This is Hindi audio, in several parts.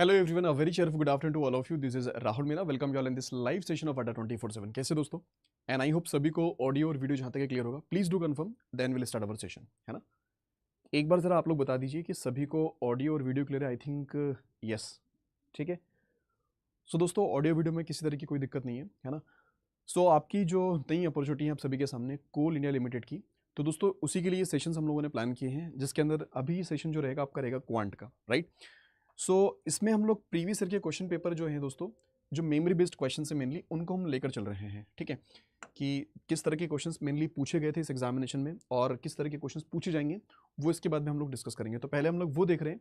Hello everyone, a very cheerful good afternoon to all of you. This is Rahul Meena. Welcome you all in this live session of Adda 24/7। कैसे दोस्तों? एंड आई होप सभी को ऑडियो और वीडियो जहां तक क्लियर होगा। Please do confirm, then will start our session, है ना। एक बार जरा आप लोग बता दीजिए कि सभी को ऑडियो और वीडियो क्लियर है। आई थिंक यस, ठीक है। सो दोस्तों, ऑडियो वीडियो में किसी तरह की कोई दिक्कत नहीं है ना। सो आपकी जो नई अपॉर्चुनिटी है आप सभी के सामने, कोल इंडिया लिमिटेड की, तो दोस्तों उसी के लिए सेशंस हम लोगों ने प्लान किए हैं, जिसके अंदर अभी सेशन जो रहेगा आपका रहेगा क्वांट का, राइट। सो इसमें हम लोग प्रीवियस ईयर के क्वेश्चन पेपर जो हैं दोस्तों, जो मेमोरी बेस्ड क्वेश्चन है मेनली, उनको हम लेकर चल रहे हैं, ठीक है। कि किस तरह के क्वेश्चंस मेनली पूछे गए थे इस एग्जामिनेशन में और किस तरह के क्वेश्चंस पूछे जाएंगे, वो इसके बाद में हम लोग डिस्कस करेंगे। तो पहले हम लोग वो देख रहे हैं,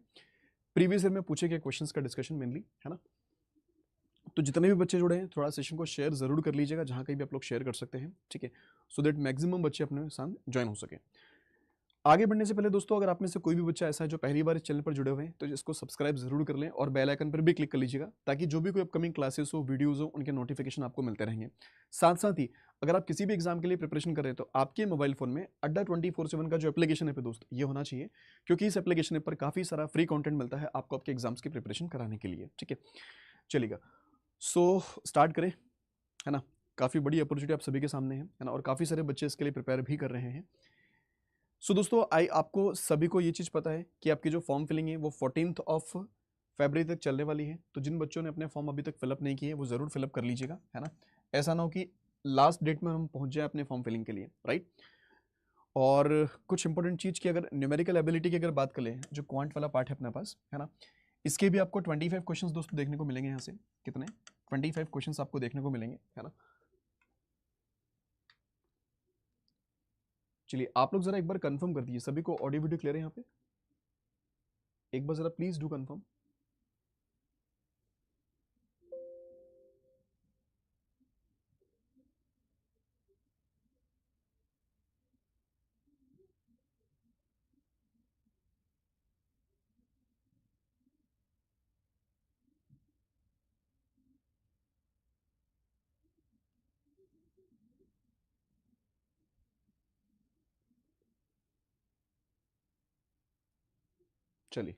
प्रीवियस ईयर में पूछे गए क्वेश्चंस का डिस्कशन मेनली, है ना। तो जितने भी बच्चे जुड़े हैं थोड़ा सेशन को शेयर जरूर कर लीजिएगा, जहाँ कहीं भी आप लोग शेयर कर सकते हैं, ठीक है। सो दैट मैक्सिमम बच्चे अपने साथ ज्वाइन हो सके। आगे बढ़ने से पहले दोस्तों, अगर आप में से कोई भी बच्चा ऐसा है जो पहली बार इस चैनल पर जुड़े हुए हैं, तो इसको सब्सक्राइब जरूर कर लें और बेल आइकन पर भी क्लिक कर लीजिएगा, ताकि जो भी कोई अपकमिंग क्लासेस हो, वीडियोस हो, उनके नोटिफिकेशन आपको मिलते रहेंगे। साथ साथ ही अगर आप किसी भी एग्जाम के लिए प्रिपरेशन कर रहे हैं, तो आपके मोबाइल फोन में अड्डा 24/7 का जो एप्लीकेशन है पे दोस्त, ये होना चाहिए, क्योंकि इस एप्लीकेशन पर काफ़ी सारा फ्री कॉन्टेंट मिलता है आपको आपके एग्जाम्स की प्रिपरेशन कराने के लिए, ठीक है। चलिएगा, सो स्टार्ट करें, है ना। काफ़ी बड़ी अपॉर्चुनिटी आप सभी के सामने है ना, और काफ़ी सारे बच्चे इसके लिए प्रिपेयर भी कर रहे हैं। सो दोस्तों, आपको सभी को ये चीज़ पता है कि आपकी जो फॉर्म फिलिंग है वो 14 ऑफ फरवरी तक चलने वाली है। तो जिन बच्चों ने अपने फॉर्म अभी तक फिलअप नहीं किए वो ज़रूर फिलअप कर लीजिएगा, है ना। ऐसा ना हो कि लास्ट डेट में हम पहुंच जाए अपने फॉर्म फिलिंग के लिए, राइट। और कुछ इंपॉर्टेंट चीज़ की अगर न्यूमेरिकल एबिलिटी की अगर बात कर लें, जो क्वांट वाला पार्ट है अपने पास, है ना, इसके भी आपको 25 क्वेश्चन दोस्तों देखने को मिलेंगे। यहाँ से कितने 25 क्वेश्चन आपको देखने को मिलेंगे, है ना। चलिए, आप लोग जरा एक बार कंफर्म कर दीजिए, सभी को ऑडियो वीडियो क्लियर है यहाँ पे? एक बार जरा प्लीज डू कंफर्म। चलिए,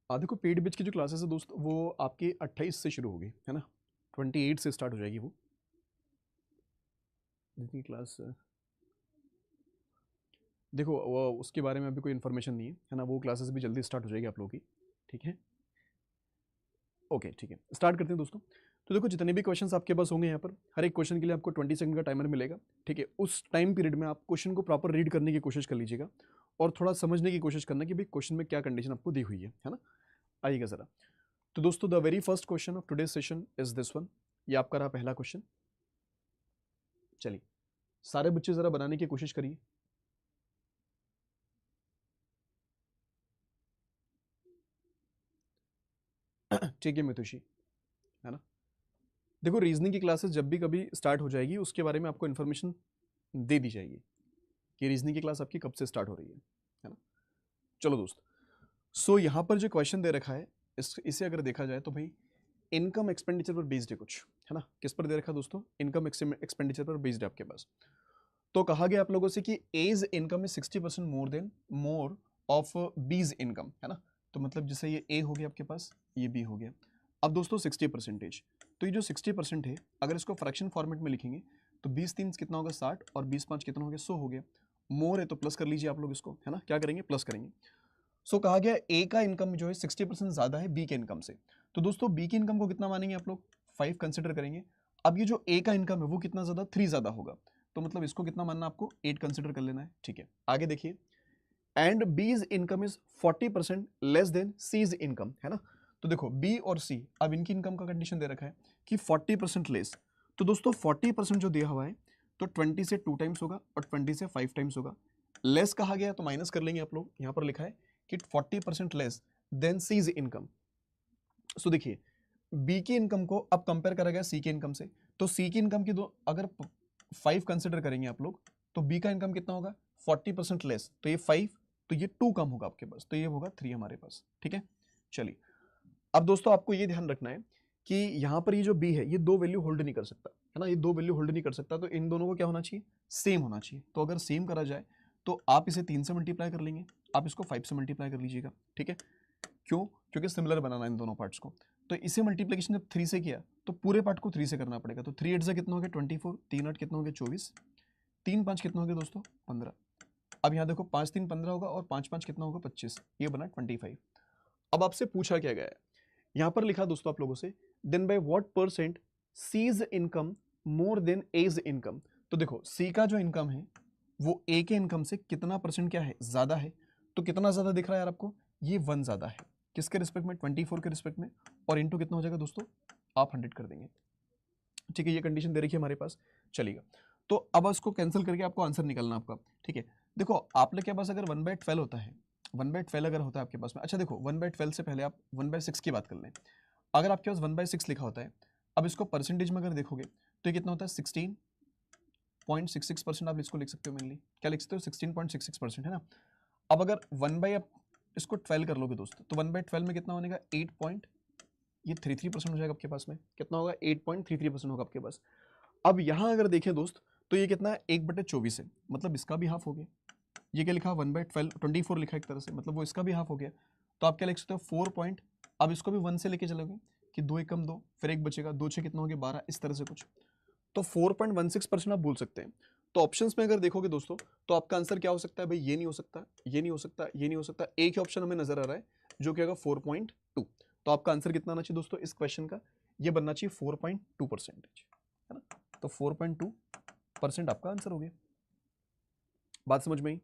देखो, पेड बैच की जो क्लासेस है दोस्त, वो आपके 28 से शुरू होगी, है ना। 28 से स्टार्ट हो जाएगी वो जितनी क्लास। देखो, वो उसके बारे में अभी कोई इन्फॉर्मेशन नहीं है ना। वो क्लासेस भी जल्दी स्टार्ट हो जाएगी आप लोगों की, ठीक है। ओके, ठीक है, स्टार्ट करते हैं दोस्तों। तो देखो, जितने भी क्वेश्चंस आपके पास होंगे यहाँ पर, हर एक क्वेश्चन के लिए आपको 20 सेकंड का टाइमर मिलेगा, ठीक है। उस टाइम पीरियड में आप क्वेश्चन को प्रॉपर रीड करने की कोशिश कर लीजिएगा और थोड़ा समझने की कोशिश करना कि भाई क्वेश्चन में क्या कंडीशन आपको दी हुई है ना। आइएगा ज़रा। तो दोस्तों, the very first question of today session is this one. ये आपका रहा पहला क्वेश्चन। चलिए, सारे बच्चे ज़रा बनाने की कोशिश करिए। ठीक है मितुषी, है ना। देखो, रीजनिंग की क्लासेस जब भी कभी स्टार्ट हो जाएगी, उसके बारे में आपको इन्फॉर्मेशन दे दी जाएगी कि रीजनिंग की क्लास आपकी कब से स्टार्ट हो रही है ना। चलो दोस्त, सो यहाँ पर जो क्वेश्चन दे रखा है, इसे अगर देखा जाए तो भाई इनकम एक्सपेंडिचर पर बेस्ड है कुछ, है ना। किस पर दे रखा है दोस्तों? इनकम एक्सपेंडिचर पर बेस्ड है आपके पास। तो कहा गया आप लोगों से कि as income is 60% more of B's income, है ना। तो मतलब जैसे ये ए हो गया आपके पास, ये बी हो गया। अब दोस्तों 60%, तो ये जो 60% है, अगर इसको फ्रैक्शन फॉर्मेट में लिखेंगे तो 20 3 कितना होगा 60, और 20 5 कितना हो गया 100 हो गया। मोर है तो प्लस कर लीजिए आप लोग इसको, है ना। क्या करेंगे? प्लस करेंगे। सो कहा गया ए का इनकम जो है 60% ज्यादा है बी के इनकम से। तो दोस्तों बी की इनकम को कितना मानेंगे आप लोग? 5 कंसिडर करेंगे। अब ये जो ए का इनकम है वो कितना ज्यादा? 3 ज्यादा होगा। तो मतलब इसको कितना मानना? आपको 8 कंसिडर कर लेना है, ठीक है। आगे देखिए, एंड बीज income is 40% less than seize income, है ना। तो देखो, बी और सी, अब इनकी इनकम का कंडीशन दे रखा है कि 40% लेस। तो दोस्तों 40% जो दिया हुआ है, तो 20 से 2 टाइम्स होगा और 20 से 5 टाइम्स होगा। लेस कहा गया तो माइनस कर लेंगे आप लोग। यहां पर लिखा है कि 40% लेस देन सीज इनकम। सो देखिए, बी की इनकम को अब कंपेयर करा गया सी की इनकम से। तो सी की इनकम की दो अगर 5 कंसिडर करेंगे आप लोग, तो बी का इनकम कितना होगा? 40% लेस, तो ये 5, तो ये 2 कम होगा आपके पास, तो ये होगा 3 हमारे पास, ठीक है। चलिए, अब दोस्तों आपको ये ध्यान रखना है कि यहाँ पर ये जो बी है, ये 2 वैल्यू होल्ड नहीं कर सकता, है ना। ये 2 वैल्यू होल्ड नहीं कर सकता, तो इन दोनों को क्या होना चाहिए? सेम होना चाहिए। तो अगर सेम करा जाए तो आप इसे 3 से मल्टीप्लाई कर लेंगे, आप इसको 5 से मल्टीप्लाई कर लीजिएगा, ठीक है। क्यों? क्योंकि सिमिलर बनाना है इन दोनों पार्ट्स को। तो इसे मल्टीप्लिकेशन जब 3 से किया तो पूरे पार्ट को 3 से करना पड़ेगा। तो 3 8 से कितना हो गया 24, 3 8 कितना हो गया 24, 3 5 कितना हो गया दोस्तों 15। अब यहाँ देखो 5 3 15 होगा और 5 5 कितना होगा 25, ये बना 25। अब आपसे पूछा क्या गया है, यहाँ पर लिखा दोस्तों आप लोगों से, then by what percent C's income more than A's income. तो देखो सी का जो इनकम है वो ए के इनकम से कितना परसेंट क्या है, ज्यादा है। तो कितना ज्यादा दिख रहा है यार आपको, ये 1 ज्यादा है, किसके रिस्पेक्ट में, 24 के रिस्पेक्ट में, और इनटू कितना हो जाएगा दोस्तों, आप 100 कर देंगे, ठीक है। ये कंडीशन दे रखी है हमारे पास, चलेगा। तो अब इसको कैंसिल करके आपको आंसर निकालना आपका, ठीक है। देखो आप लोग के पास अगर 1/12 होता है, 1/12 अगर होता है आपके पास में, अच्छा देखो 1/12 से पहले आप 1/6 की बात कर लें। अगर आपके पास 1/6 लिखा होता है, अब इसको परसेंटेज में अगर देखोगे तो ये कितना होता है 16.66%। आप इसको लिख सकते हो, मेनली क्या लिख सकते हो 16.66% है ना। अब अगर 1 इसको 12 कर लोगे दोस्तों, तो 1/12 में कितना होने का 8.33% हो जाएगा आपके पास में, कितना होगा 8.33% होगा आपके पास। अब यहाँ अगर देखें दोस्त तो ये कितना है 1/24 है, मतलब इसका भी हाफ हो गया। ये क्या लिखा 1/12 24 लिखा एक तरह से, मतलब वो इसका भी हाफ हो गया। तो आप क्या लिख सकते हो 4 पॉइंट, अब इसको भी 1 से लेके चलोगे कि 2 एकम 2, फिर एक बचेगा 2 6 कितना हो गया 12, इस तरह से कुछ। तो 4.16% आप बोल सकते हैं। तो ऑप्शंस में अगर देखोगे दोस्तों तो आपका आंसर क्या हो सकता है भाई, ये नहीं हो सकता, ये नहीं हो सकता, ये नहीं हो सकता, एक ही ऑप्शन हमें नजर आ रहा है जो कि होगा 4.2। तो आपका आंसर कितना आना चाहिए दोस्तों इस क्वेश्चन का, ये बनना चाहिए 4.2%, है ना। तो 4.2% आपका आंसर हो गया। बात समझ में आई?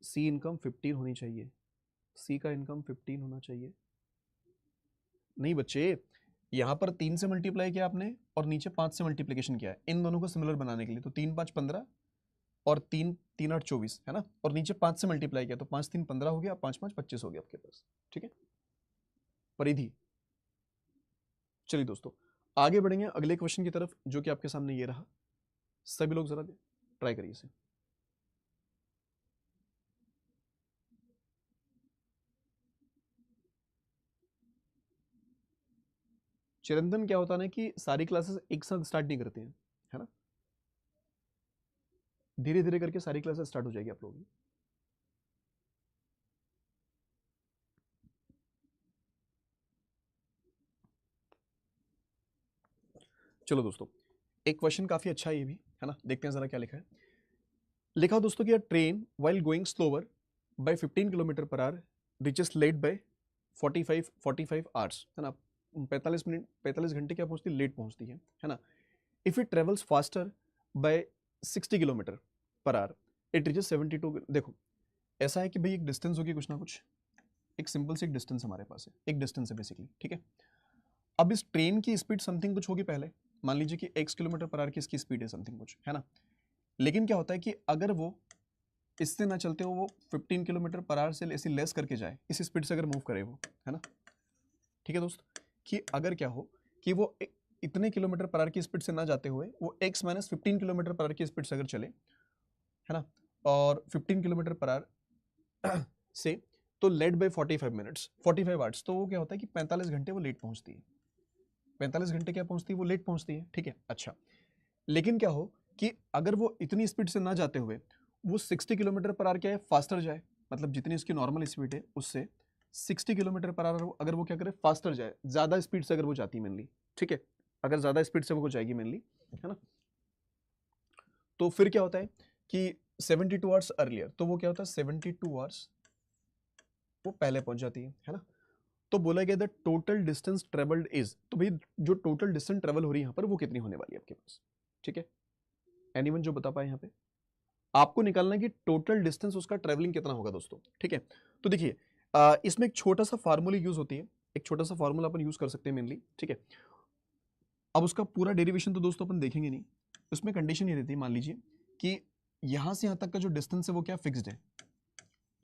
सी इनकम 15 होनी चाहिए, सी का इनकम 15 होना चाहिए। नहीं बच्चे, यहाँ पर 3 से मल्टीप्लाई किया आपने और नीचे 5 से मल्टीप्लिकेशन किया है इन दोनों को सिमिलर बनाने के लिए। तो 3 5 15 और 3 3 8 24 है ना, और नीचे 5 से मल्टीप्लाई किया तो 5 3 15 हो गया, 5 5 25 हो गया आपके पास, ठीक है। परिधि। चलिए दोस्तों आगे बढ़ेंगे अगले क्वेश्चन की तरफ, जो कि आपके सामने ये रहा। सभी लोग जरा ट्राई करिए इसे। चिरंतन क्या होता है ना कि सारी क्लासेस एक साथ स्टार्ट नहीं करते हैं, है ना, धीरे धीरे करके सारी क्लासेस स्टार्ट हो जाएगी आप लोगों की। चलो दोस्तों एक क्वेश्चन काफी अच्छा है ये भी, है ना, देखते हैं जरा क्या लिखा है। लिखा दोस्तों कि a train while going slower by 15 kilometer per hour reaches late by 45 hours, है ना, 45 मिनट 45 घंटे क्या पहुंचती, लेट पहुंचती है ना। If it travels faster by 60 kilometer per hour it reaches 72। देखो ऐसा है कि भाई एक डिस्टेंस होगी कुछ ना कुछ, एक सिंपल सी एक डिस्टेंस हमारे पास है, एक डिस्टेंस है बेसिकली, ठीक है। अब इस ट्रेन की स्पीड समथिंग कुछ होगी पहले, मान लीजिए कि x किलोमीटर पर आवर की इसकी स्पीड है समथिंग कुछ, है ना। लेकिन क्या होता है कि अगर वो इससे ना चलते हो, वो 15 किलोमीटर पर आवर से ऐसी लेस करके जाए, इस स्पीड से अगर मूव करे वो, है ना, ठीक है दोस्त, कि अगर क्या हो कि वो इतने किलोमीटर पर आवर की स्पीड से ना जाते हुए वो x minus 15 kilometer per our की स्पीड से अगर चले, है ना, और 15 किलोमीटर पर आवर से, तो लेट बाय 45 मिनट्स 45 आवर्स, तो वो क्या होता है कि 45 घंटे वो लेट पहुंचती है, 45 घंटे क्या पहुंचती है वो लेट पहुंचती है, ठीक है। अच्छा लेकिन क्या हो कि अगर वो इतनी स्पीड से ना जाते हुए वो 60 किलोमीटर पर आवर क्या है फास्टर जाए, मतलब जितनी इसकी नॉर्मल स्पीड है उससे 60 किलोमीटर पर आवर अगर वो क्या करे फास्टर जाए, ज्यादा स्पीड से अगर वो जाती है मेनली, ठीक है, अगर ज्यादा स्पीड से वो जाएगी मेनली, है ना, तो फिर क्या होता है कि 72 आवर्स अर्लियर, तो वो क्या होता है 72 आवर्स वो पहले पहुंच जाती है ना। तो बोला गया the total distance travelled is, तो भाई जो टोटल डिस्टेंस ट्रेवल हो रही है यहाँ पर वो कितनी होने वाली है आपके पास, ठीक है। एनीवन जो बता पाए यहाँ पे, आपको निकालना है कि टोटल डिस्टेंस उसका ट्रेवलिंग कितना होगा दोस्तों, ठीक है। तो देखिए इसमें एक छोटा सा फार्मूला यूज होती है, एक छोटा सा फार्मूला अपन यूज कर सकते हैं मेनली, ठीक है। अब उसका पूरा डेरिवेशन तो दोस्तों अपन देखेंगे नहीं, उसमें कंडीशन ये रहती है, मान लीजिए कि यहाँ से यहाँ तक का जो डिस्टेंस है वो क्या फिक्स्ड है,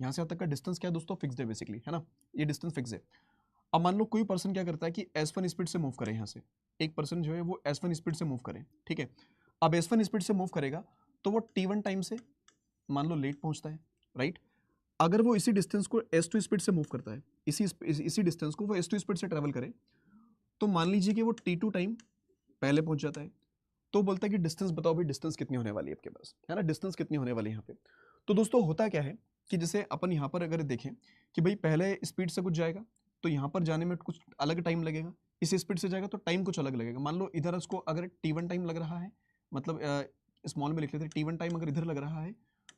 यहाँ से यहाँ तक का डिस्टेंस क्या है दोस्तों फिक्स्ड है बेसिकली, है ना, ये डिस्टेंस फिक्स है। अब मान लो कोई पर्सन क्या करता है कि S1 स्पीड से मूव करे, यहाँ से एक पर्सन जो है वो S1 स्पीड से मूव करे, ठीक है। अब S1 स्पीड से मूव करेगा तो वो T1 टाइम से मान लो लेट पहुंचता है, राइट। अगर वो इसी डिस्टेंस को S2 स्पीड से मूव करता है, इसी डिस्टेंस को वो S2 स्पीड से ट्रेवल करे, तो मान लीजिए कि वो T2 टाइम पहले पहुंच जाता है तो बोलता है कि डिस्टेंस बताओ भाई, डिस्टेंस कितनी होने वाली है आपके पास, है ना, डिस्टेंस कितनी होने वाली है यहाँ पे। तो दोस्तों होता क्या है कि जैसे अपन यहाँ पर अगर देखें कि भाई पहले स्पीड से कुछ जाएगा तो यहाँ पर जाने में कुछ अलग टाइम लगेगा, इस स्पीड से जाएगा तो टाइम कुछ अलग लगेगा। मान लो इधर उसको अगर t1 टाइम लग रहा है, मतलब स्मॉल में लिख लेते हैं, t1 टाइम अगर इधर लग रहा है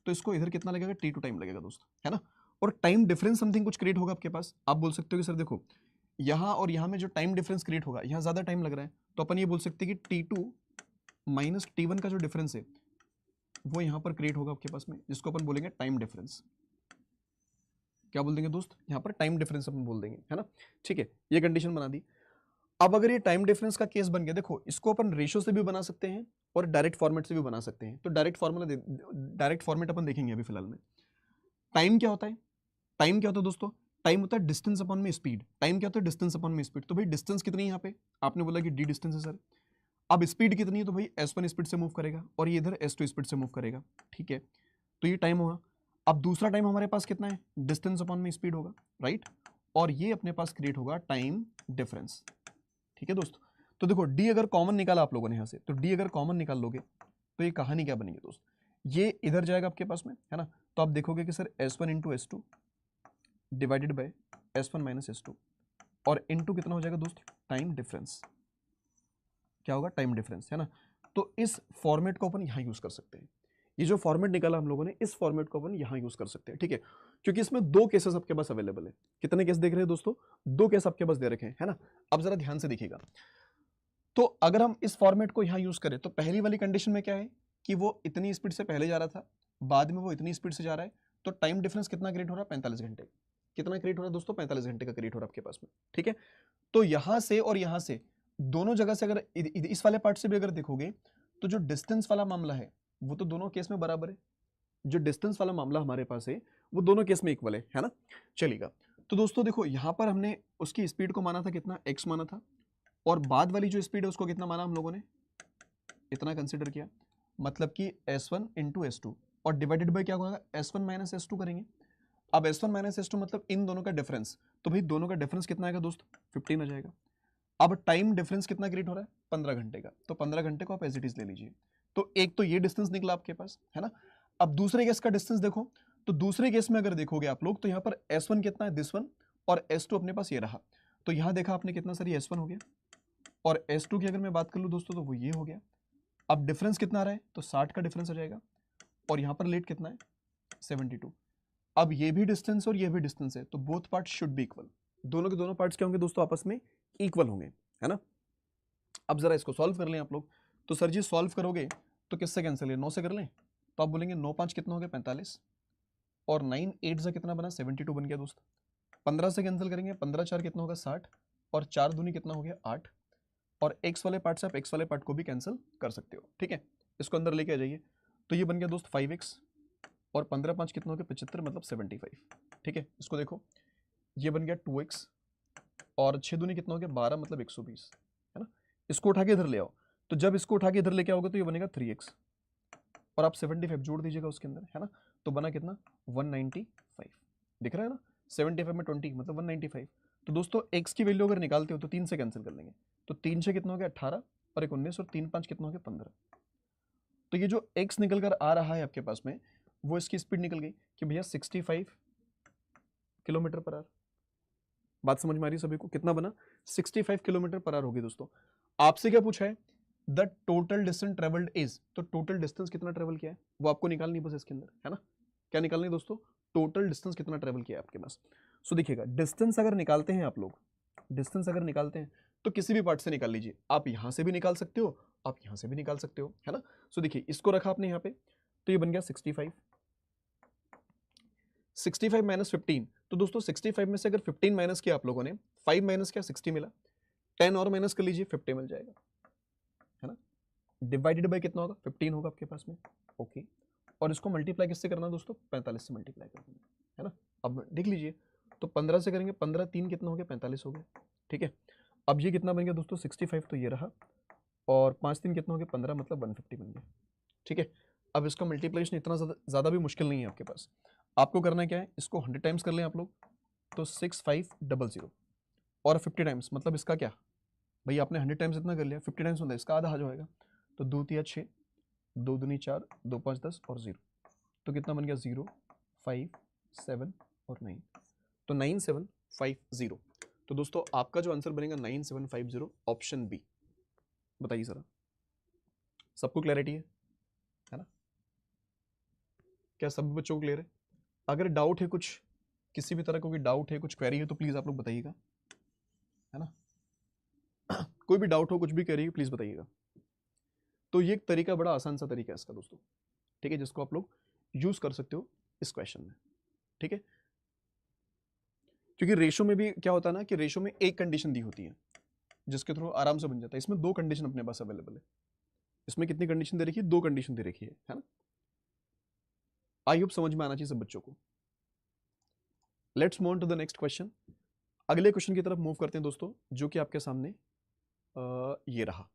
तो इसको इधर कितना लगेगा, t2 टाइम लगेगा दोस्तों, है ना। और टाइम डिफरेंस समथिंग कुछ क्रिएट होगा आपके पास। आप बोल सकते हो कि सर देखो यहाँ और यहाँ में जो टाइम डिफरेंस क्रिएट होगा, यहाँ ज़्यादा टाइम लग रहा है, तो अपन ये बोल सकते हैं कि t2 माइनस t1 का जो डिफरेंस है वो यहाँ पर क्रिएट होगा आपके पास में, जिसको अपन बोलेंगे टाइम डिफरेंस। क्या बोल देंगे दोस्त, यहाँ पर टाइम डिफरेंस अपन बोल देंगे, है ना। ठीक है, ये कंडीशन बना दी। अब अगर ये टाइम डिफरेंस का केस बन गया, देखो इसको अपन रेशो से भी बना सकते हैं और डायरेक्ट फॉर्मेट से भी बना सकते हैं। तो डायरेक्ट फॉर्मेट अपन देखेंगे अभी फिलहाल में। टाइम क्या होता है, टाइम क्या होता है दोस्तों, टाइम होता है डिस्टेंस अपॉन में स्पीड। टाइम क्या होता है, डिस्टेंस अपॉन में स्पीड। तो भाई डिस्टेंस कितनी है यहाँ पे, आपने बोला कि d डिस्टेंस है सर। अब स्पीड कितनी है, तो भाई s1 स्पीड से मूव करेगा और ये इधर s2 स्पीड से मूव करेगा, ठीक है। तो ये टाइम होगा। अब दूसरा टाइम हमारे पास कितना है, डिस्टेंस अपॉन में स्पीड होगा, राइट। और ये अपने पास क्रिएट होगा टाइम डिफरेंस, ठीक है दोस्त। तो देखो d अगर कॉमन निकाला आप लोगों ने यहाँ से, तो d अगर कॉमन निकाल लोगे तो ये कहानी क्या बनेगी दोस्त, ये इधर जाएगा आपके पास में, है ना। तो आप देखोगे कि sir s1 into S two divided by s1 minus s2 और इनटू कितना हो जाएगा दोस्त, टाइम डिफरेंस। क्या होगा, टाइम डिफरेंस, है ना। तो इस फॉर्मेट को अपन यहाँ यूज कर सकते हैं। ये जो फॉर्मेट निकाला हम लोगों ने, इस फॉर्मेट को अपन यहाँ यूज कर सकते हैं, ठीक है। क्योंकि इसमें दो केसेस आपके पास अवेलेबल है। कितने केस देख रहे हैं दोस्तों, दो केस आपके पास दे रखे हैं, है ना। अब जरा ध्यान से देखिएगा। तो अगर हम इस फॉर्मेट को यहाँ यूज करें तो पहली वाली कंडीशन में क्या है कि वो इतनी स्पीड से पहले जा रहा था, बाद में वो इतनी स्पीड से जा रहा है, तो टाइम डिफरेंस कितना क्रिएट हो रहा है, 45 घंटे। कितना क्रिएट हो रहा है दोस्तों, 45 घंटे का क्रिएट हो रहा है आपके पास में, ठीक है। तो यहां से और यहां से दोनों जगह से अगर इस वाले पार्ट से भी अगर देखोगे तो जो डिस्टेंस वाला मामला है वो तो दोनों केस में बराबर है। जो डिस्टेंस वाला मामला हमारे पास है वो दोनों केस में इक्वल है ना। चलेगा। तो दोस्तों देखो यहां पर हमने उसकी स्पीड को माना था कितना, x माना था, और बाद वाली जो स्पीड है उसको कितना माना हम लोगों ने, इतना कंसिडर किया। मतलब कि s1 इंटू एस टू और डिवाइडेड बाई क्या होगा, s1 माइनस एस टू करेंगे। अब s1 माइनस एस टू मतलब इन दोनों का डिफरेंस, तो भाई दोनों का डिफरेंस कितना आएगा दोस्त, 15 आ जाएगा। अब टाइम डिफरेंस कितना क्रिएट हो रहा है, 15 घंटे का, तो 15 घंटे को आप एज इट इज ले लीजिए। तो एक तो ये डिस्टेंस निकला आपके पास, है ना। अब दूसरे केस का डिस्टेंस देखो, तो दूसरे केस में अगर देखोगे आप लोग तो यहाँ पर s1 कितना है, दिस वन, और s2 अपने पास ये रहा। तो यहाँ देखा आपने कितना सर, ये s1 हो गया, और s2 की अगर मैं बात कर लूँ दोस्तों तो वो ये हो गया। अब डिफरेंस कितना आ रहा है, तो 60 का डिफरेंस आ जाएगा, और यहाँ पर लेट कितना है, 72। अब ये भी डिस्टेंस और ये भी डिस्टेंस है, तो both part should be equal. दोनों के दोनों पार्ट्स क्या होंगे दोस्तों, आपस में इक्वल होंगे, है ना। अब जरा इसको सॉल्व कर लें आप लोग। तो सर जी सॉल्व करोगे तो किससे कैंसिल है, 9 से कर लें। तो आप बोलेंगे 9 5 कितना हो गया, 45, और 9 8 से कितना बना, 72 बन गया दोस्त। 15 से कैंसिल करेंगे, 15 4 कितना होगा, 60, और 4 दूनी कितना हो गया, 8, और x वाले पार्ट से आप x वाले पार्ट को भी कैंसिल कर सकते हो, ठीक है। इसको अंदर लेके आ जाइए। तो ये बन गया दोस्त 5x, और 15 5 कितना हो गया, 75, मतलब 75, ठीक है। इसको देखो, ये बन गया 2x, और 6 दूनी कितना हो गया, 12, मतलब 120, है ना। इसको उठा के इधर ले आओ, तो जब इसको उठा के इधर लेके आओगे तो ये बनेगा 3x, और आप 75 जोड़ दीजिएगा उसके अंदर, है ना। तो बना कितना, 195, दिख रहा है ना। 75 में 20 मतलब 195। तो दोस्तों x की वैल्यू अगर निकालते हो तो 3 से कैंसिल कर लेंगे, तो 3 से कितना हो गया, 18, और 19, और 3 5 कितना हो गया, 15। तो ये जो x निकल कर आ रहा है आपके पास में, वो इसकी स्पीड निकल गई कि भैया 65 किलोमीटर पर आवर। बात समझ में आ रही सभी को, कितना बना, 65 किलोमीटर पर आवर होगी दोस्तों। आपसे क्या पूछा है, the total distance travelled is, तो टोटल डिस्टेंस कितना ट्रेवल किया है वो आपको निकालनी बस इसके अंदर, है ना। क्या निकालनी है दोस्तों, टोटल डिस्टेंस कितना ट्रेवल किया है आपके पास। सो देखिएगा, डिस्टेंस अगर निकालते हैं आप लोग, डिस्टेंस अगर निकालते हैं तो किसी भी पार्ट से निकाल लीजिए। आप यहां से भी निकाल सकते हो, आप यहां से भी निकाल सकते हो, है ना। सो देखिए इसको रखा आपने यहाँ पे, तो ये बन गया 65, 65 माइनस 15। तो दोस्तों 65 में से अगर 15 माइनस किया आप लोगों ने, 5 माइनस किया 60 मिला, 10 और माइनस कर लीजिए 50 मिल जाएगा, है ना। डिवाइडेड बाय कितना होगा, 15 होगा आपके पास में, ओके। और इसको मल्टीप्लाई किससे करना है दोस्तों, 45 से मल्टीप्लाई करना है ना। अब देख लीजिए, तो 15 से करेंगे, 15 3 कितना हो गया, 45 हो गया, ठीक है। अब ये कितना बन गया दोस्तों, 65, तो ये रहा, और 5 3 कितना हो गया, 15, मतलब 150 बन गया, ठीक है। अब इसका मल्टीप्लिकेशन इतना ज़्यादा भी मुश्किल नहीं है आपके पास। आपको करना क्या है, इसको 100 टाइम्स कर लें आप लोग, तो 6500, और 50 टाइम्स मतलब इसका क्या, भाई आपने 100 टाइम्स इतना कर लिया, 50 टाइम्स मतलब इसका आधा आ जाएगा, तो 2 तिया 6, 2 दूनी 4, 2 5 10 और 0, तो कितना बन गया 0 5 7 और 9, तो 9750। तो दोस्तों आपका जो आंसर बनेगा 9750 ऑप्शन बी। बताइए जरा, सबको क्लैरिटी है ना? क्या सब बच्चों को क्लियर है? अगर डाउट है कुछ, किसी भी तरह का कोई डाउट है, कुछ क्वेरी है तो प्लीज आप लोग बताइएगा, है ना? कोई भी डाउट हो, कुछ भी क्वेरी है प्लीज बताइएगा। तो ये एक तरीका, बड़ा आसान सा तरीका है इसका दोस्तों, ठीक है, जिसको आप लोग यूज कर सकते हो इस क्वेश्चन में, ठीक है। क्योंकि रेशो में भी क्या होता है ना कि रेशो में एक कंडीशन दी होती है जिसके थ्रू आराम से बन जाता है। इसमें 2 कंडीशन अपने पास अवेलेबल है। इसमें कितनी कंडीशन दे रखी है? 2 कंडीशन दे रखी है ना? आई होप समझ में आना चाहिए सब बच्चों को। Let's move on to the next question. अगले क्वेश्चन की तरफ मूव करते हैं दोस्तों, जो कि आपके सामने ये रहा,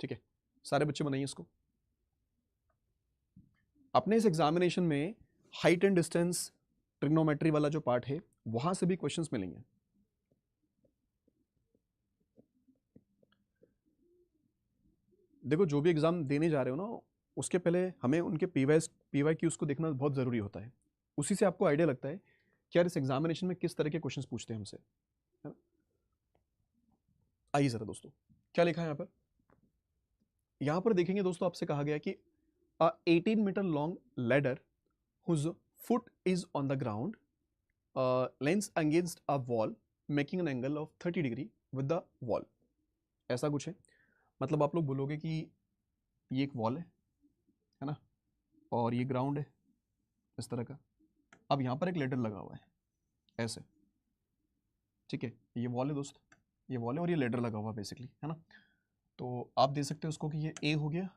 ठीक है। सारे बच्चे बनाइए इसको। अपने इस एग्जामिनेशन में हाइट एंड डिस्टेंस ट्रिग्नोमेट्री वाला जो पार्ट है वहां से भी क्वेश्चंस मिलेंगे। देखो, जो भी एग्जाम देने जा रहे हो ना, उसके पहले हमें उनके पीवाई क्यूज को देखना बहुत जरूरी होता है। उसी से आपको आइडिया लगता है कि यार इस एग्जामिनेशन में किस तरह के क्वेश्चंस पूछते हैं हमसे, है ना? आइए जरा दोस्तों, क्या लिखा है यहां पर देखेंगे दोस्तों, आपसे कहा गया कि 18 meter long ladder whose foot is on the ground leans against a wall making an angle of 30 degree with the wall। ऐसा कुछ है, मतलब आप लोग बोलोगे कि ये एक वॉल है ना, और ये ग्राउंड है इस तरह का। अब यहाँ पर एक लेडर लगा हुआ है ऐसे, ठीक है, ये वॉल है दोस्त, ये वॉल है और ये लेडर लगा हुआ बेसिकली, है ना। तो आप दे सकते हो उसको कि ये ए हो गया,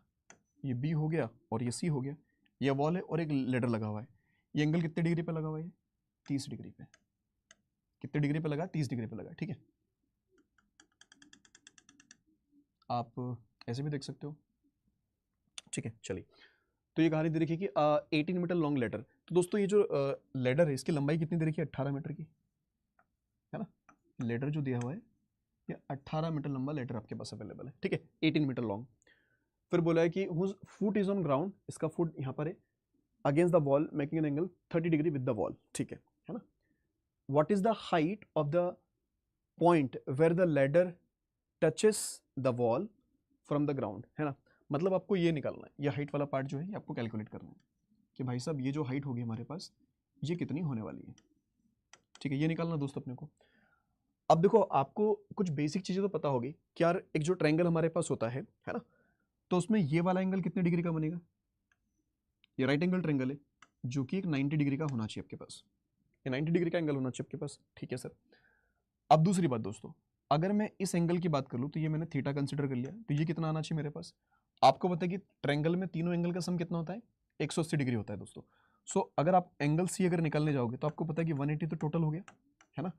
ये बी हो गया और ये सी हो गया। ये वॉल है और एक लेडर लगा हुआ है। ये एंगल कितने डिग्री पे लगा हुआ है? 30 डिग्री पे। कितने डिग्री पे लगा? 30 डिग्री पे लगा, ठीक है। आप ऐसे भी देख सकते हो, ठीक है। चलिए, तो ये कहानी दे रखी है कि 18 मीटर लॉन्ग लेडर। तो दोस्तों ये जो लेडर है इसकी लंबाई कितनी दे रखी है? 18 मीटर की, है ना। लेडर जो दिया हुआ है ये 18 मीटर लंबा लेडर आपके पास अवेलेबल है, ठीक है, 18 मीटर लॉन्ग। फिर बोला है कि whose foot is on ground, इसका फुट यहाँ पर है, against the wall making an angle 30 degree with the wall, ठीक है ना। What is the height of the point where the ladder touches the wall from the ground, है ना। मतलब आपको ये निकालना है, ये हाइट वाला पार्ट जो है ये आपको कैलकुलेट करना है कि भाई साहब ये जो हाइट होगी हमारे पास ये कितनी होने वाली है, ठीक है। ये निकालना दोस्तों अपने को। अब देखो, आपको कुछ बेसिक चीजें तो पता होगी कि यार एक जो ट्रायंगल हमारे पास होता है ना, तो उसमें ये वाला एंगल कितने डिग्री का बनेगा? ये राइट एंगल ट्रायंगल है जो कि एक 90 डिग्री का होना चाहिए आपके पास, ये 90 डिग्री का एंगल होना चाहिए आपके पास, ठीक है सर। अब दूसरी बात दोस्तों, अगर मैं इस एंगल की बात कर लूँ तो ये मैंने थीटा कंसिडर कर लिया, तो ये कितना आना चाहिए मेरे पास? आपको पता है कि ट्रायंगल में तीनों एंगल का सम कितना होता है? 180 डिग्री होता है दोस्तों। सो अगर आप एंगल सी अगर निकालने जाओगे तो आपको पता है कि 180 तो टोटल हो गया, है ना।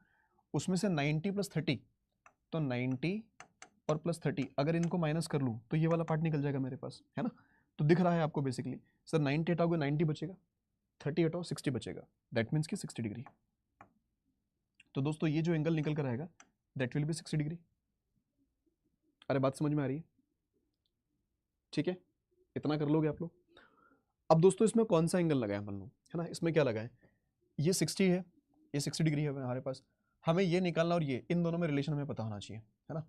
उसमें से 90 प्लस 30, तो 90 और प्लस 30 अगर इनको माइनस कर लूँ तो ये वाला पार्ट निकल जाएगा मेरे पास, है ना। तो दिख रहा है आपको बेसिकली, सर 90 हटाओगे 90 बचेगा, 30 हटाओ 60 बचेगा, दैट मीन्स कि 60 डिग्री। तो दोस्तों ये जो एंगल निकल कर आएगा दैट विल बी 60 डिग्री। अरे बात समझ में आ रही है? ठीक है, इतना कर लोगे आप लोग। अब दोस्तों इसमें कौन सा एंगल लगा है मान लो, है ना, इसमें क्या लगा है? ये 60 है, ये 60 डिग्री है हमारे पास। हमें ये निकालना और ये, इन दोनों में रिलेशन हमें पता होना चाहिए, है ना,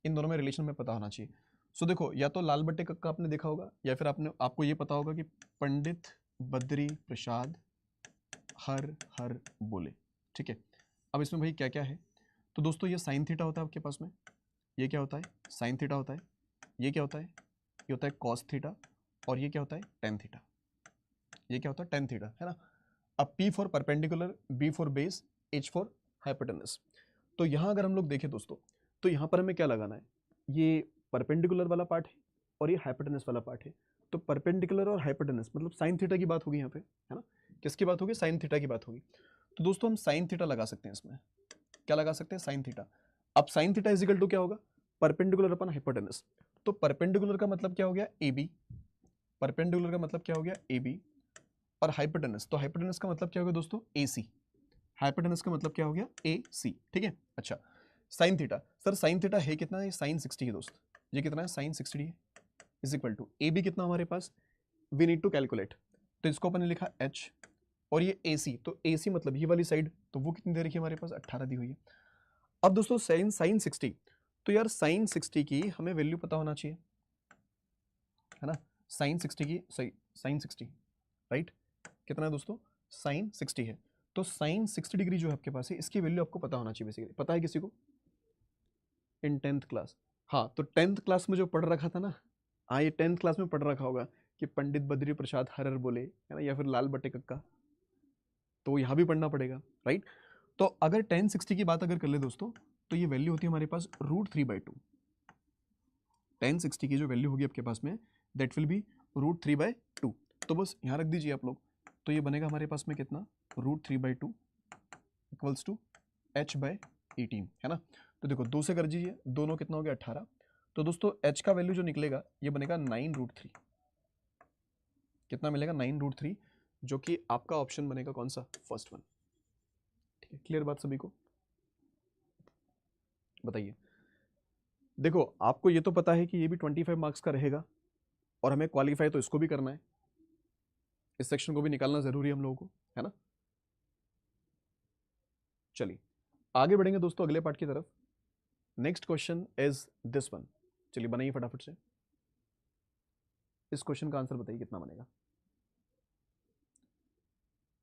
इन दोनों में रिलेशन में पता होना चाहिए। सो देखो, या तो लाल बट्टे कक्का आपने देखा होगा या फिर आपको ये पता होगा कि पंडित बद्री प्रसाद हर हर बोले, ठीक है। अब इसमें भाई क्या क्या है? तो दोस्तों ये साइन थीटा होता है आपके पास में, ये क्या होता है? साइन थीटा होता है। ये क्या होता है? ये होता है कॉस थीटा। और ये क्या होता है? Tan theta. ये क्या होता है? टेन थीटा, है ना। अब P for perpendicular, B for base, H for hypotenuse. तो यहाँ अगर हम लोग देखें दोस्तों, तो यहाँ पर हमें क्या लगाना है? ये परपेंडिकुलर वाला पार्ट है और ये हाइपोटेनस वाला पार्ट है। तो परपेंडिकुलर और हाइपोटेनस मतलब साइन थीटा की बात होगी यहाँ पे, है ना। किसकी बात होगी? साइन थीटा की बात होगी। तो दोस्तों हम साइन थीटा लगा सकते हैं इसमें। क्या लगा सकते हैं? Sine theta. अब sine theta is equal to क्या होगा? Perpendicular upon hypotenuse. तो परपेंडिकुलर का मतलब क्या हो गया? A B. परपेंडिकुलर का मतलब क्या हो गया? A B. और हाइपोटेनस, तो हाइपोटेनस का मतलब क्या हो गया दोस्तों? ए सी। हाइपोटेनस का मतलब क्या हो गया? ए सी, ठीक है। अच्छा, sine theta, sir sine theta है कितना? ये साइन 60 है दोस्त। ये कितना है? साइन 60 है। Is equal to A B कितना हमारे पास, वी नीड टू कैलकुलेट, तो इसको अपन ने लिखा h, और ये ए सी, तो ए सी मतलब ये वाली साइड, तो वो कितनी दे रखी है हमारे पास, 18 दी हुई है। अब दोस्तों साइन 60, तो यार साइन 60 की हमें वैल्यू पता होना चाहिए, है ना, साइन 60 की, सही साइन 60 राइट, कितना है दोस्तों, साइन 60 है, तो साइन 60 डिग्री जो है आपके पास है, इसकी वैल्यू आपको पता होना चाहिए बेसिकली। पता है किसी को इन 10th क्लास? हाँ, तो 10th क्लास में जो पढ़ रखा था ना, हाँ ये 10th क्लास में पढ़ रखा होगा कि पंडित बद्री प्रसाद हरर बोले, है ना, या फिर लाल बटे कक्का, तो यहाँ भी पढ़ना पड़ेगा राइट। तो अगर 1060 की बात अगर कर ले दोस्तों, तो ये वैल्यू होती है हमारे पास √3/2। 1060 की जो वैल्यू होगी आपके पास में, दैट विल बी √3/2। तो बस यहाँ रख दीजिए आप लोग, तो ये बनेगा हमारे पास में कितना, √3/2 इक्वल्स टू h/18, है ना। तो देखो 2 से कर दीजिए, दोनों कितना हो गया 18, तो दोस्तों h का वैल्यू जो निकलेगा ये बनेगा 9√3, कितना मिलेगा 9√3, जो कि आपका ऑप्शन बनेगा कौन सा, फर्स्ट वन। ठीक है, क्लियर बात सभी को, बताइए। देखो आपको ये तो पता है कि ये भी 25 मार्क्स का रहेगा, और हमें क्वालिफाई तो इसको भी करना है, इस सेक्शन को भी निकालना जरूरी है हम लोगों को, है ना। चलिए आगे बढ़ेंगे दोस्तों अगले पार्ट की तरफ। Next question is this one, चलिए बनाइए फटाफट से, इस क्वेश्चन का आंसर बताइए कितना बनेगा।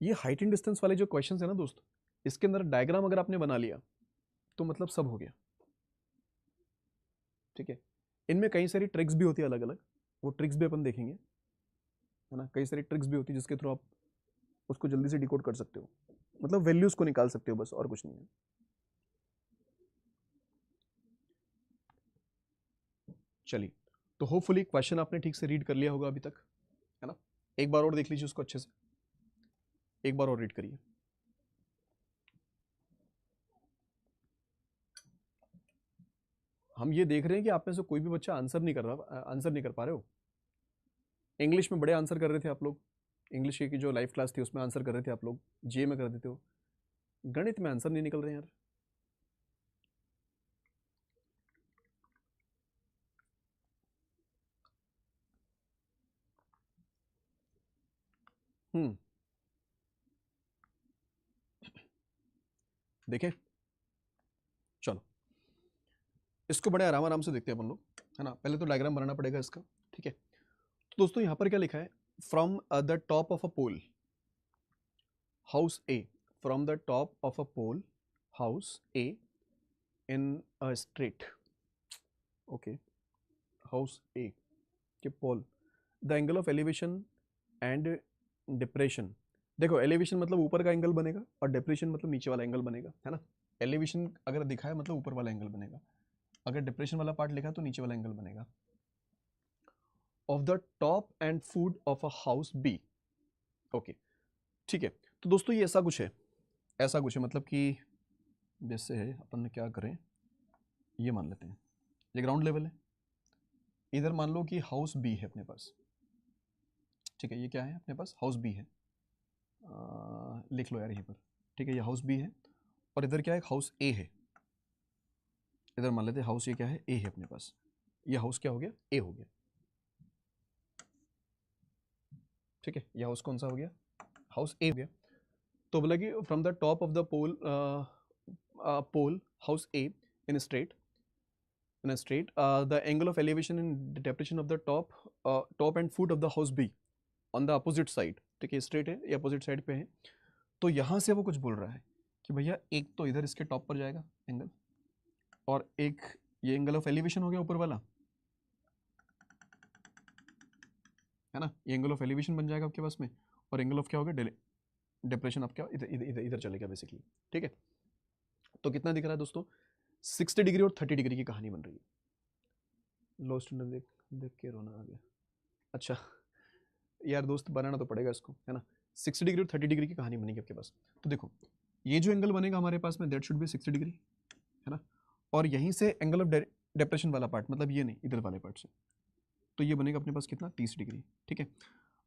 ये हाइट एंड डिस्टेंस वाले जो क्वेश्चंस है ना दोस्तों, इसके अंदर डायग्राम अगर आपने बना लिया तो मतलब सब हो गया, ठीक है। इनमें कई सारी ट्रिक्स भी होती है अलग अलग, वो ट्रिक्स भी अपन देखेंगे, है ना, कई सारी ट्रिक्स भी होती है जिसके थ्रू आप उसको जल्दी से डिकोड कर सकते हो, मतलब वैल्यूज को निकाल सकते हो, बस और कुछ नहीं है। चलिए, तो होपफुली क्वेश्चन आपने ठीक से रीड कर लिया होगा अभी तक, है ना। एक बार और देख लीजिए उसको अच्छे से, एक बार और रीड करिए। हम ये देख रहे हैं कि आप में से कोई भी बच्चा आंसर नहीं कर पा रहे हो। इंग्लिश में बड़े आंसर कर रहे थे आप लोग, इंग्लिश की जो लाइव क्लास थी उसमें आंसर कर रहे थे आप लोग, जीए में कर देते हो, गणित में आंसर नहीं निकल रहे यार। देखें, चलो इसको बड़े आराम आराम से देखते हैं अपन लोग, है ना। पहले तो डायग्राम बनाना पड़ेगा इसका, ठीक है। तो दोस्तों यहाँ पर क्या लिखा है, from the top of a pole house A, from the top of a pole house A in a straight, okay, house A के pole, the angle of elevation and depression. देखो एलिवेशन मतलब ऊपर का एंगल बनेगा, और डिप्रेशन मतलब नीचे वाला एंगल बनेगा, है ना। एलिवेशन अगर दिखा है मतलब ऊपर वाला एंगल बनेगा, अगर डिप्रेशन वाला पार्ट लिखा तो नीचे वाला एंगल बनेगा। Of the top and foot of a house B, okay, ठीक है। तो दोस्तों ये ऐसा कुछ है, ऐसा कुछ है, मतलब कि जैसे है अपन ने क्या करें, ये मान लेते हैं ये ग्राउंड लेवल है, इधर मान लो कि हाउस बी है अपने पास, ठीक है, ये क्या है अपने पास, हाउस बी है, लिख लो यार यहीं पर, ठीक है, ये हाउस बी है, और इधर क्या है, हाउस ए है, इधर मान लेते हैं हाउस ये क्या है, ए है अपने पास, ये हाउस क्या हो गया, ए हो गया, ठीक है, ये हाउस कौन सा हो गया, हाउस ए हो गया। तो बोला कि from the top of the pole house A in straight, the angle of elevation and depression of the top and foot of the house B on the opposite side, ठीक है, स्ट्रेट है ये अपोजिट साइड पे है। तो यहाँ से वो कुछ बोल रहा है कि भैया एक तो इधर इसके टॉप पर जाएगा एंगल, और एक ये एंगल ऑफ एलिवेशन हो गया ऊपर वाला, है ना, ये एंगल ऑफ एलिवेशन बन जाएगा आपके पास में, और एंगल ऑफ क्या हो गया, डिप्रेशन आपका इधर इधर इधर चलेगा बेसिकली, ठीक है। तो कितना दिख रहा है दोस्तों, 60 डिग्री और 30 डिग्री की कहानी बन रही है। लो स्टूडेंट देख देख के रोना आ गया, अच्छा यार दोस्त बनाना तो पड़ेगा इसको, है ना। 60 डिग्री और 30 डिग्री की कहानी बनेगी आपके पास। तो देखो ये जो एंगल बनेगा हमारे पास में, दैट शुड बी 60 डिग्री, है ना, और यहीं से एंगल ऑफ डिप्रेशन वाला पार्ट, मतलब ये नहीं इधर वाले पार्ट से, तो ये बनेगा अपने पास कितना, 30 डिग्री, ठीक है।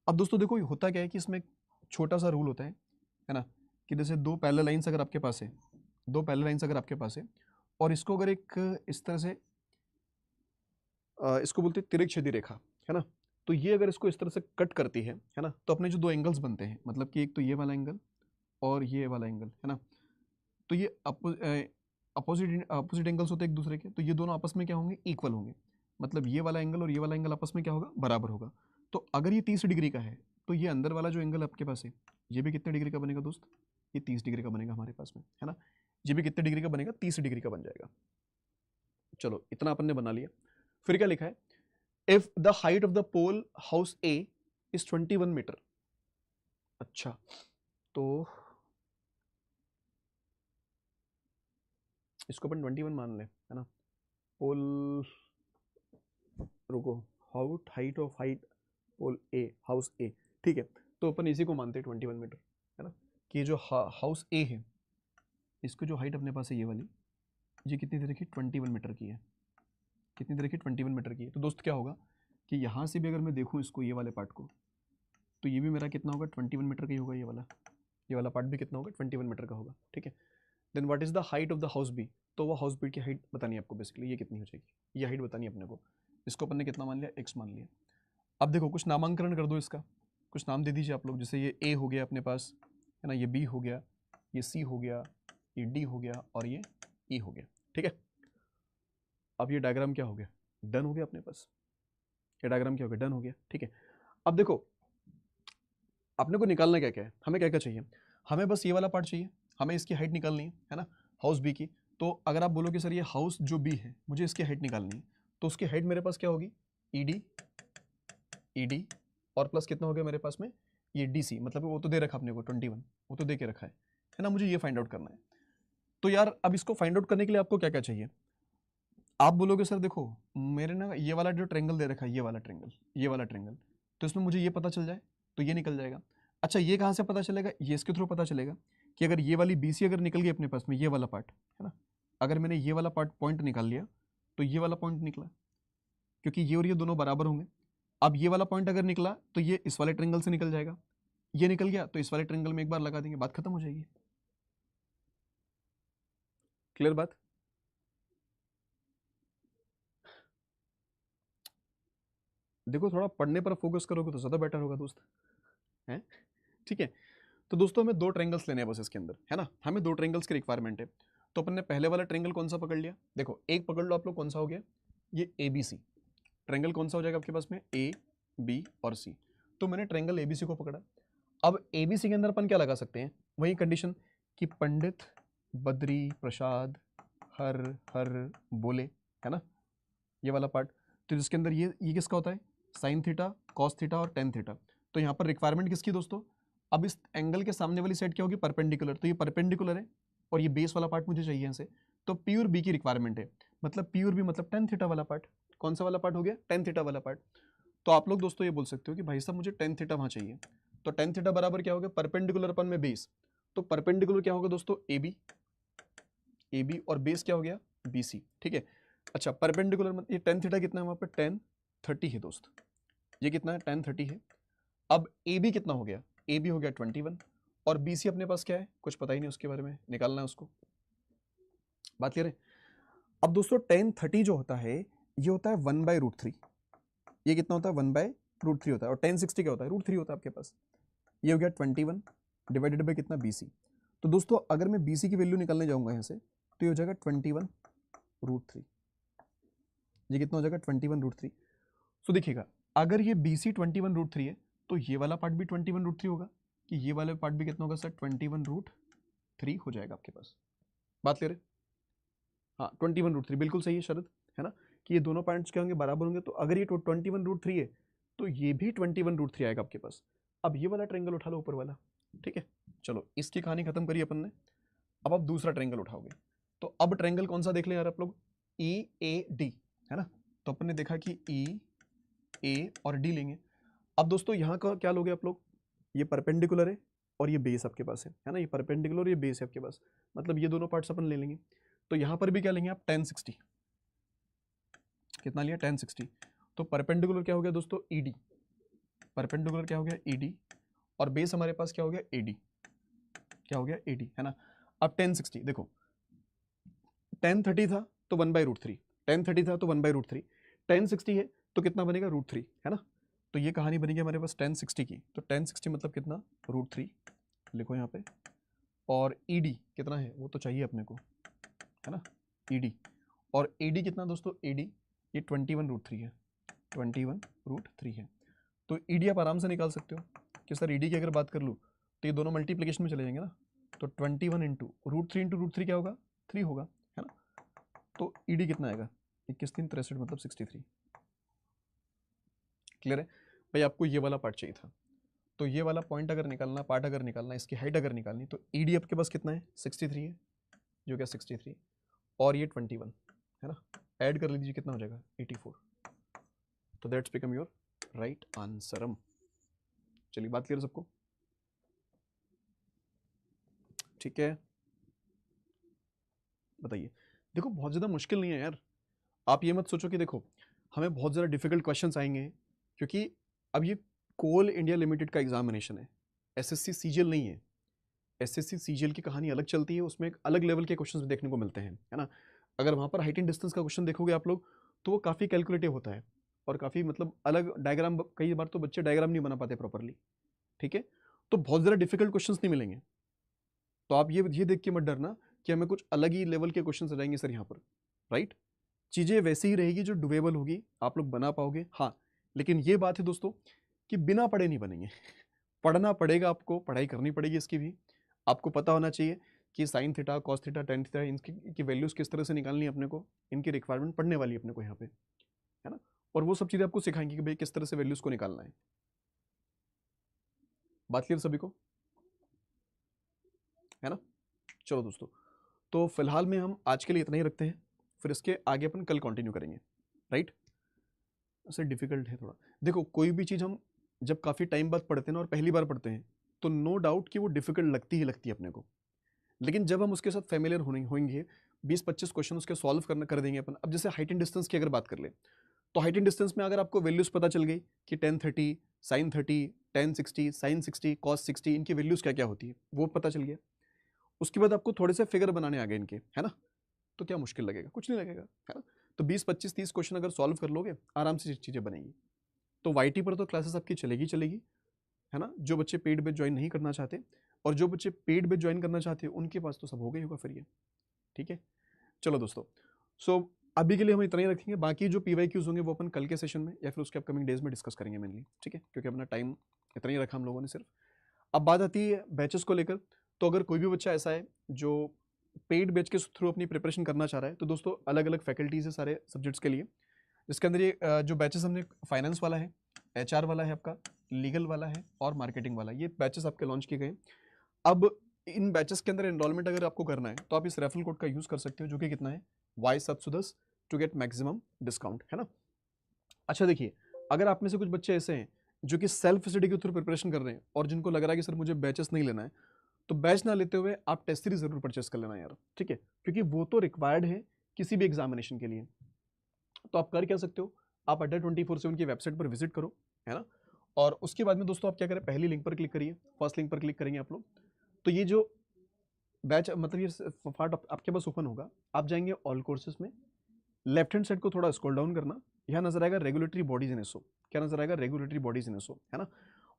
अब दोस्तों देखो होता क्या है कि इसमें छोटा सा रूल होता है ना, कि जैसे दो पैरेलल लाइंस अगर आपके पास है, दो पैरेलल लाइंस अगर आपके पास है, और इसको अगर एक इस तरह से इसको बोलते हैं तिरछेदी रेखा, है ना। तो ये अगर इसको इस तरह से कट करती है ना, तो अपने जो दो एंगल्स बनते हैं, मतलब कि एक तो ये वाला एंगल और ये वाला एंगल, है ना, तो ये अपोजिट एंगल्स होते हैं एक दूसरे के, तो ये दोनों आपस में क्या होंगे, इक्वल होंगे। मतलब ये वाला एंगल और ये वाला एंगल आपस में क्या होगा, बराबर होगा। तो अगर ये 30 डिग्री का है, तो ये अंदर वाला जो एंगल आपके पास है, ये भी कितने डिग्री का बनेगा दोस्त, ये 30 डिग्री का बनेगा हमारे पास में, है ना। ये भी कितने डिग्री का बनेगा, 30 डिग्री का बन जाएगा। चलो इतना अपन ने बना लिया। फिर क्या लिखा है, if the height of the pole house A is 21 metre. अच्छा, तो इसको अपन 21 मान लें, है ना। पोल, रुको, height of pole A, house A, ठीक है। तो अपन इसी को मानते हैं 21 मीटर, है ना, कि जो हाउस ए है, इसको जो हाइट अपने पास है ये वाली, ये कितनी दे रखी है, 21 मीटर की है। कितनी दे रखी है, 21 मीटर की है। तो दोस्त क्या होगा कि यहाँ से भी अगर मैं देखूँ इसको, ये वाले पार्ट को, तो ये भी मेरा कितना होगा, 21 मीटर का ही होगा। ये वाला पार्ट भी कितना होगा, 21 मीटर का होगा, ठीक है। Then what is the height of the house B, तो वो हाउस बी की हाइट बतानी है आपको बेसिकली, ये कितनी हो जाएगी, ये हाइट बतानी है अपने को। इसको अपन ने कितना मान लिया, x मान लिया। अब देखो कुछ नामांकन कर दो इसका, कुछ नाम दे दीजिए आप लोग, जैसे ये a हो गया अपने पास, है ना, ये b हो गया, ये c हो गया, ये d हो गया और ये e हो गया, ठीक है। अब ये डायग्राम क्या हो गया, डन हो गया अपने पास। ये डायग्राम क्या हो गया, डन हो गया, ठीक है। अब देखो अपने को निकालना क्या क्या है, हमें क्या क्या चाहिए, हमें बस ये वाला पार्ट चाहिए, हमें इसकी हाइट निकालनी है ना, हाउस बी की। तो अगर आप बोलोगे सर ये हाउस जो बी है मुझे इसकी हाइट निकालनी है, तो उसकी हाइट मेरे पास क्या होगी, ईडी और प्लस कितना हो गया मेरे पास में, ये डीसी, मतलब वो तो दे रखा अपने को 21, वो तो दे के रखा है ना, मुझे ये फाइंड आउट करना है। तो यार अब इसको फाइंड आउट करने के लिए आपको क्या क्या चाहिए, आप बोलोगे सर देखो मेरे ना ये वाला जो ट्रेंगल दे रखा है, ये वाला ट्रेंगल, ये वाला ट्रेंगल, तो इसमें मुझे ये पता चल जाए तो ये निकल जाएगा। अच्छा ये कहाँ से पता चलेगा, ये इसके थ्रू पता चलेगा कि अगर ये वाली बीसी अगर निकल गई अपने पास में, ये वाला पार्ट, है ना, अगर मैंने ये वाला पार्ट पॉइंट निकाल लिया तो ये वाला पॉइंट निकला, क्योंकि ये और ये दोनों बराबर होंगे। अब ये वाला पॉइंट अगर निकला तो ये इस वाले ट्रेंगल से निकल जाएगा, ये निकल गया तो इस वाले ट्रेंगल में एक बार लगा देंगे, बात खत्म हो जाएगी। क्लियर बात, देखो थोड़ा पढ़ने पर फोकस करोगे तो ज़्यादा बेटर होगा दोस्त, है, ठीक है। तो दोस्तों हमें दो ट्रेंगल्स लेने हैं बस इसके अंदर, है ना, हमें दो ट्रेंगल्स की रिक्वायरमेंट है। तो अपन ने पहले वाला ट्रेंगल कौन सा पकड़ लिया, देखो एक पकड़ लो आप लोग, कौन सा हो गया, ये ए बी सी ट्रेंगल, कौन सा हो जाएगा आपके पास में, ए बी और सी। तो मैंने ट्रेंगल ए बी सी को पकड़ा। अब ए बी सी के अंदर अपन क्या लगा सकते हैं, वही कंडीशन कि पंडित बद्री प्रसाद हर हर बोले, है ना, ये वाला पार्ट। तो जिसके अंदर ये किसका होता है, साइन थीटा, कॉस थीटा और टेन थीटा। तो यहाँ पर रिक्वायरमेंट किसकी दोस्तों, अब इस एंगल के सामने वाली साइड क्या होगी, परपेंडिकुलर, तो ये परपेंडिकुलर है और ये बेस वाला पार्ट मुझे चाहिए यहाँ से, तो प्योर बी की रिक्वायरमेंट है। मतलब प्योर बी मतलब टेन थीटा वाला पार्ट, कौन सा वाला पार्ट हो गया, टेन थीटा वाला पार्ट। तो आप लोग दोस्तों ये बोल सकते हो कि भाई साहब मुझे टेन थीटा वहाँ चाहिए, तो टेन थीटा बराबर क्या हो गया, परपेंडिकुलर अपन में बेस, तो परपेंडिकुलर क्या होगा दोस्तों, ए बी और बेस क्या हो गया, बी सी, ठीक है। अच्छा परपेंडिकुलर मतलब ये टेन थीटा कितना है वहाँ पर, टेन 30 है दोस्त, ये कितना है, टेन 30 है। अब ए बी कितना हो गया, ए बी हो गया 21 और बी सी अपने पास क्या है, कुछ पता ही नहीं उसके बारे में, निकालना है उसको, बात क्लियर है। अब दोस्तों टेन 30 जो होता है ये होता है 1/√3, ये कितना होता है, 1/√3 होता है, और टेन 60 क्या होता है, √3 होता है आपके पास। ये हो गया 21 डिवाइडेड बाई कितना, बी सी। तो दोस्तों अगर मैं बी सी की वैल्यू निकालने जाऊंगा यहाँ से तो ये हो जाएगा 21√3, ये कितना हो जाएगा 21√3। सो देखिएगा अगर ये बी सी 21√3 है तो ये वाला पार्ट भी 21√3 होगा, कि ये वाला पार्ट भी कितना होगा सर, 21√3 हो जाएगा आपके पास, बात क्लियर है। हाँ 21√3 बिल्कुल सही है शरद, है ना, कि ये दोनों पॉइंट्स क्या होंगे, बराबर होंगे। तो अगर ये 21√3 है तो ये भी 21√3 आएगा आपके पास। अब ये वाला ट्रेंगल उठा लो ऊपर वाला, ठीक है। चलो इसकी कहानी खत्म करी अपन ने, अब आप दूसरा ट्रेंगल उठाओगे। तो अब ट्रेंगल कौन सा देख ले यार आप लोग, ई ए डी, है ना। तो अपन ने देखा कि ई ए और डी लेंगे। अब दोस्तों यहाँ का क्या लोगे आप लोग, ये परपेंडिकुलर है और ये बेस आपके पास है ना, ये परपेंडिकुलर और ये बेस है आपके पास, मतलब ये दोनों पार्ट्स अपन ले लेंगे। तो यहाँ पर भी क्या लेंगे आप, 1060, कितना लिया 1060। तो परपेंडिकुलर क्या हो गया दोस्तों, ईडी, परपेंडिकुलर क्या हो गया, ईडी, और बेस हमारे पास क्या हो गया, एडी, क्या हो गया, एडी, है ना। अब 1060 देखो, 1030 था तो 1/√3, 1030 था तो 1/√3, 1060 है तो कितना बनेगा √3, है ना। तो ये कहानी बनेगी हमारे पास tan 60 की, तो tan 60 मतलब कितना √3 लिखो यहाँ पे, और ED कितना है वो तो चाहिए अपने को, है ना, ED, और AD कितना दोस्तों, AD ये 21√3 है, 21√3 है। तो ED आप आराम से निकाल सकते हो कि सर ED की अगर बात कर लूँ तो ये दोनों मल्टीप्लिकेशन में चले जाएंगे ना, तो 21 इंटू √3 क्या होगा, 3 होगा, है ना। तो ED कितना आएगा 21×3 = मतलब 63। क्लियर है भाई, आपको ये वाला पार्ट चाहिए था। तो ये वाला पॉइंट अगर निकालना, पार्ट अगर निकालना, इसकी हाइट अगर निकालनी, तो ED आपके पास कितना है 63 है, जो क्या 63 और ये 21, है ना, ऐड कर लीजिए कितना हो जाएगा 84। तो that's become your right answer. चलिए बात क्लियर सबको, ठीक है। बताइए, देखो बहुत ज़्यादा मुश्किल नहीं है यार, आप ये मत सोचो कि देखो हमें बहुत ज़्यादा डिफिकल्ट क्वेश्चंस आएंगे, क्योंकि अब ये कोल इंडिया लिमिटेड का एग्जामिनेशन है, SSC CGL नहीं है। SSC CGL की कहानी अलग चलती है, उसमें एक अलग लेवल के क्वेश्चंस देखने को मिलते हैं, है ना। अगर वहाँ पर हाइट एंड डिस्टेंस का क्वेश्चन देखोगे आप लोग तो वो काफ़ी कैलकुलेटिव होता है, और काफ़ी मतलब अलग डायग्राम, कई बार तो बच्चे डायग्राम नहीं बना पाते प्रॉपरली, ठीक है। तो बहुत ज़्यादा डिफिकल्ट क्वेश्चंस नहीं मिलेंगे, तो आप ये देख के मत डरना कि हमें कुछ अलग ही लेवल के क्वेश्चन आ जाएंगे सर यहाँ पर, राइट। चीज़ें वैसी ही रहेगी जो डुएबल होगी, आप लोग बना पाओगे, हाँ। लेकिन ये बात है दोस्तों कि बिना पढ़े नहीं बनेंगे, पढ़ना पड़ेगा, आपको पढ़ाई करनी पड़ेगी इसकी भी। आपको पता होना चाहिए कि sine theta, cos theta, tan theta, इनकी वैल्यूज़ किस तरह से निकालनी है अपने को, इनकी रिक्वायरमेंट पढ़ने वाली है अपने को यहाँ पे, है ना। और वो सब चीज़ें आपको सिखाएंगे कि भाई किस तरह से वैल्यूज़ को निकालना है। बात क्लियर सभी को, है ना। चलो दोस्तों, तो फिलहाल में हम आज के लिए इतना ही रखते हैं, फिर इसके आगे अपन कल कंटिन्यू करेंगे, राइट। सर डिफिकल्ट है थोड़ा, देखो कोई भी चीज़ हम जब काफ़ी टाइम बाद पढ़ते हैं ना और पहली बार पढ़ते हैं तो नो डाउट कि वो डिफिकल्ट लगती ही लगती है अपने को, लेकिन जब हम उसके साथ फेमिलियर होंगे 20-25 क्वेश्चन उसके सॉल्व करना कर देंगे अपन। अब जैसे हाइट एंड डिस्टेंस की अगर बात कर ले, तो हाइट एंड डिस्टेंस में अगर आपको वैल्यूज़ पता चल गई कि tan 30, sin 30, tan 60, sin 60, cos 60, इनकी वैल्यूज़ क्या क्या होती है वो पता चल गया। उसके बाद आपको थोड़े से फिगर बनाने आ गए इनके, है ना, तो क्या मुश्किल लगेगा, कुछ नहीं लगेगा, है ना। तो 20-25-30 क्वेश्चन अगर सॉल्व कर लोगे आराम से चीज़ें बनेंगी। तो YT पर तो क्लासेस आपकी चलेगी चलेगी, है ना। जो बच्चे पेड बैच ज्वाइन नहीं करना चाहते, और जो बच्चे पेड बैच ज्वाइन करना चाहते हैं उनके पास तो सब हो गई होगा फिर ये, ठीक है। चलो दोस्तों, सो अभी के लिए हम इतना ही रखेंगे, बाकी जो PYQs होंगे वो अपन कल के सेशन में या फिर उसके अपकमिंग डेज में डिस्कस करेंगे मेनली, ठीक है, क्योंकि अपना टाइम इतना ही रखा हम लोगों ने सिर्फ। अब बात आती है बैचेस को लेकर, तो अगर कोई भी बच्चा ऐसा है जो पेड बैच के थ्रू अपनी प्रिपरेशन करना चाह रहा है, तो दोस्तों अलग अलग फैकल्टीज है सारे सब्जेक्ट्स के लिए, जिसके अंदर ये जो बैचेस हमने, फाइनेंस वाला है, HR वाला है आपका, लीगल वाला है और मार्केटिंग वाला, ये बैचेस आपके लॉन्च किए गए। अब इन बैचेस के अंदर एनरोलमेंट अगर आपको करना है तो आप इस रेफरल कोड का यूज़ कर सकते हो, जो कि कितना है Y710 to get maximum discount, है ना। अच्छा देखिए, अगर आप में से कुछ बच्चे ऐसे हैं जो कि सेल्फ स्टडी के थ्रू प्रिपरेशन कर रहे हैं और जिनको लग रहा है कि सर मुझे बैचेस नहीं लेना है, तो बैच ना लेते हुए आप टेस्ट सीरीज जरूर परचेस कर लेना यार, ठीक है, क्योंकि वो तो रिक्वायर्ड है किसी भी एग्जामिनेशन के लिए। तो आप कर क्या सकते हो, आप अड्डा 24/7 की वेबसाइट पर विजिट करो, है ना। और उसके बाद में दोस्तों आप क्या करें, पहली लिंक पर क्लिक करिए, फर्स्ट लिंक पर क्लिक करेंगे आप लोग, तो ये जो बैच मतलब ये पार्ट आपके पास ओपन होगा, आप जाएंगे ऑल कोर्सेज में, लेफ्ट हैंड साइड को थोड़ा स्क्रॉल डाउन करना, यहाँ नजर आएगा रेगुलेटरी बॉडीज इन एसओ, क्या नजर आएगा, रेगुलेटरी बॉडीज इन एसओ, है ना।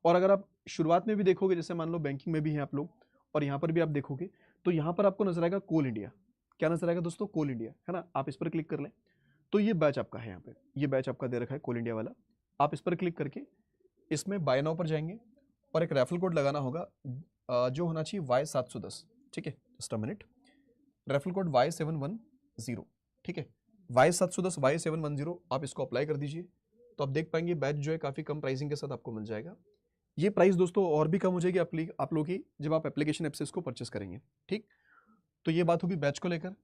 और अगर आप शुरुआत में भी देखोगे, जैसे मान लो बैंकिंग में भी हैं आप लोग और यहाँ पर भी आप देखोगे, तो यहाँ पर आपको नजर आएगा कोल इंडिया, क्या नजर आएगा दोस्तों, कोल इंडिया, है ना। आप इस पर क्लिक कर लें तो ये बैच आपका है, यहाँ पे ये बैच आपका दे रखा है कोल इंडिया वाला। आप इस पर क्लिक करके इसमें बाय नाउ पर जाएंगे और एक रेफरल कोड लगाना होगा, जो होना चाहिए Y710, ठीक है, just a minute, referral code Y710, ठीक है, Y710 Y710, आप इसको अप्लाई कर दीजिए, तो आप देख पाएंगे बैच जो है काफ़ी कम प्राइसिंग के साथ आपको मिल जाएगा। ये प्राइस दोस्तों और भी कम हो जाएगी आप लोगों की जब आप एप्लीकेशन ऐप से इसको परचेस करेंगे, ठीक। तो ये बात होगी बैच को लेकर।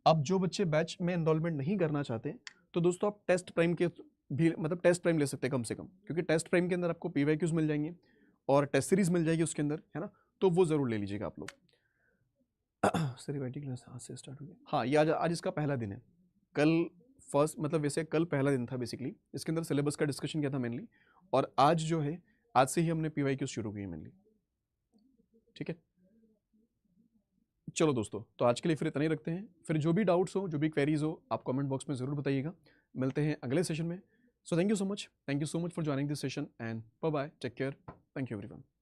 अब जो बच्चे बैच में एनरोलमेंट नहीं करना चाहते, तो दोस्तों आप टेस्ट प्राइम के भी मतलब टेस्ट प्राइम ले सकते हैं कम से कम, क्योंकि टेस्ट प्राइम के अंदर आपको PYQs मिल जाएंगे और टेस्ट सीरीज मिल जाएगी उसके अंदर, है ना। तो वो जरूर ले लीजिएगा आप लोग। सर वाइटी क्लास आज से स्टार्ट हो गया, हाँ ये आज इसका पहला दिन है, कल फर्स्ट मतलब वैसे कल पहला दिन था बेसिकली, इसके अंदर सिलेबस का डिस्कशन किया था मेनली, और आज जो है आज से ही हमने PYQs शुरू किए मेनली, ठीक है। चलो दोस्तों, तो आज के लिए फिर इतना ही रखते हैं, फिर जो भी डाउट्स हो, जो भी क्वेरीज हो, आप कमेंट बॉक्स में ज़रूर बताइएगा। मिलते हैं अगले सेशन में। So thank you so much for joining this session, and bye bye, take care, thank you everyone.